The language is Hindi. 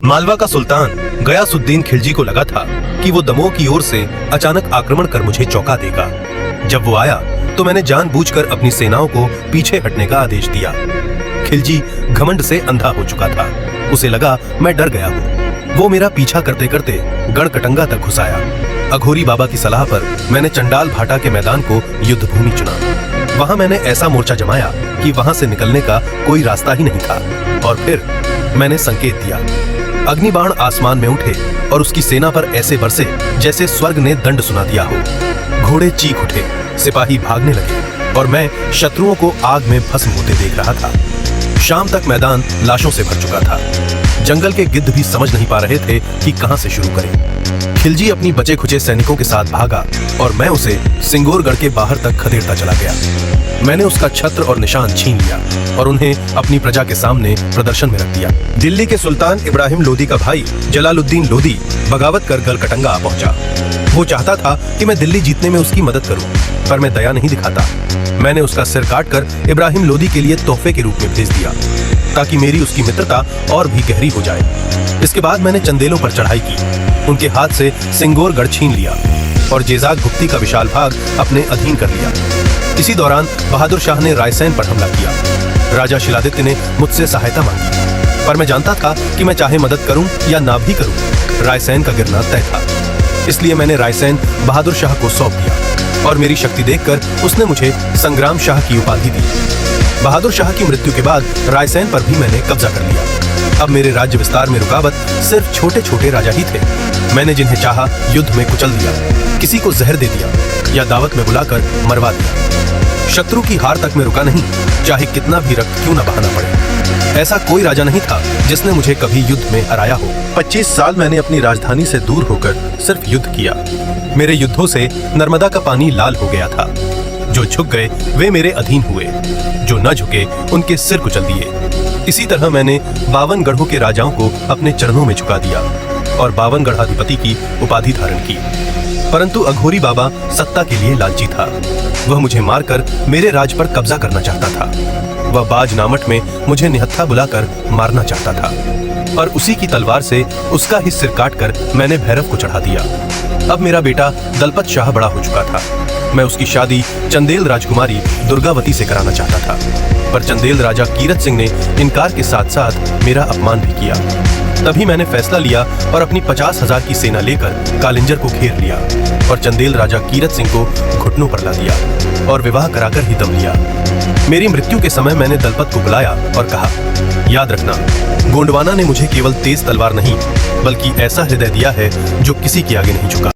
मालवा का सुल्तान गयासुद्दीन खिलजी को लगा था कि वो दमोह की ओर से अचानक आक्रमण कर मुझे चौंका देगा। जब वो आया तो मैंने जानबूझकर अपनी सेनाओं को पीछे हटने का आदेश दिया। खिलजी घमंड से अंधा हो चुका था। उसे लगा मैं डर गया हूँ। वो मेरा पीछा करते करते गढ़कटंगा तक घुस आया। अघोरी बाबा की सलाह पर मैंने चंडाल भाटा के मैदान को युद्ध भूमि चुना। वहां मैंने ऐसा मोर्चा जमाया कि वहां से निकलने का कोई रास्ता ही नहीं था। और फिर मैंने संकेत दिया। अग्निबाण आसमान में उठे और उसकी सेना पर ऐसे बरसे जैसे स्वर्ग ने दंड सुना दिया हो। घोड़े चीख उठे, सिपाही भागने लगे और मैं शत्रुओं को आग में भस्म होते देख रहा था। शाम तक मैदान लाशों से भर चुका था। जंगल के गिद्ध भी समझ नहीं पा रहे थे कि कहां से शुरू करें। खिलजी अपनी बचे खुचे सैनिकों के साथ भागा और मैं उसे सिंगोरगढ़ के बाहर तक खदेड़ता चला गया। मैंने उसका छत्र और निशान छीन लिया और उन्हें अपनी प्रजा के सामने प्रदर्शन में रख दिया। दिल्ली के सुल्तान इब्राहिम लोदी का भाई जलालुद्दीन लोदी बगावत कर गलकटंगा आ पहुंचा। वो चाहता था कि मैं दिल्ली जीतने में उसकी मदद करूं, पर मैं दया नहीं दिखाता। मैंने उसका सिर काटकर इब्राहिम लोदी के लिए तोहफे के रूप में भेज दिया, ताकि मेरी उसकी मित्रता और भी गहरी हो जाए। इसके बाद मैंने चंदेलों पर चढ़ाई की, उनके हाथ से सिंगोरगढ़ छीन लिया और जेजाग भुक्ति का विशाल भाग अपने अधीन कर लिया। इसी दौरान बहादुर शाह ने रायसेन पर हमला किया। राजा शिलादित्य ने मुझसे सहायता मांगी, पर मैं जानता था कि मैं चाहे मदद करूं या ना भी करूं, रायसेन का गिरना तय था। इसलिए मैंने रायसेन बहादुर शाह को सौंप दिया और मेरी शक्ति देखकर उसने मुझे संग्राम शाह की उपाधि दी। बहादुर शाह की मृत्यु के बाद रायसेन पर भी मैंने कब्जा कर लिया। अब मेरे राज्य विस्तार में रुकावट सिर्फ छोटे छोटे राजा ही थे। मैंने जिन्हें चाहा युद्ध में कुचल दिया, किसी को जहर दे दिया या दावत में बुलाकर मरवा दिया। शत्रु की हार तक में रुका नहीं, चाहे कितना भी रक्त क्यों न बहाना पड़े। ऐसा कोई राजा नहीं था जिसने मुझे कभी युद्ध में हराया हो। 25 साल मैंने अपनी राजधानी से दूर होकर सिर्फ युद्ध किया। मेरे युद्धों से नर्मदा का पानी लाल हो गया था। जो झुक गए वे मेरे अधीन हुए, जो न झुके उनके सिर कुचल दिए। इसी तरह मैंने 52 गढ़ों के राजाओं को अपने चरणों में झुका दिया और 52 गढ़ाधिपति की उपाधि धारण की। परंतु अघोरी बाबा सत्ता के लिए लालची था। वह मुझे मारकर मेरे राज पर कब्जा करना चाहता था। वह बाज नामट में मुझे निहत्था बुलाकर मारना चाहता था और उसी की तलवार से उसका ही सिर काटकर मैंने भैरव को चढ़ा दिया। अब मेरा बेटा दलपत शाह बड़ा हो चुका था। मैं उसकी शादी चंदेल राजकुमारी दुर्गावती से कराना चाहता था, पर चंदेल राजा कीरत सिंह ने इनकार के साथ साथ मेरा अपमान भी किया। तभी मैंने फैसला लिया और अपनी 50,000 की सेना लेकर कालिंजर को घेर लिया और चंदेल राजा कीरत सिंह को घुटनों पर ला दिया और विवाह कराकर ही दम लिया। मेरी मृत्यु के समय मैंने दलपत को बुलाया और कहा, याद रखना, गोंडवाना ने मुझे केवल तेज तलवार नहीं बल्कि ऐसा हृदय दिया है जो किसी के आगे नहीं झुका।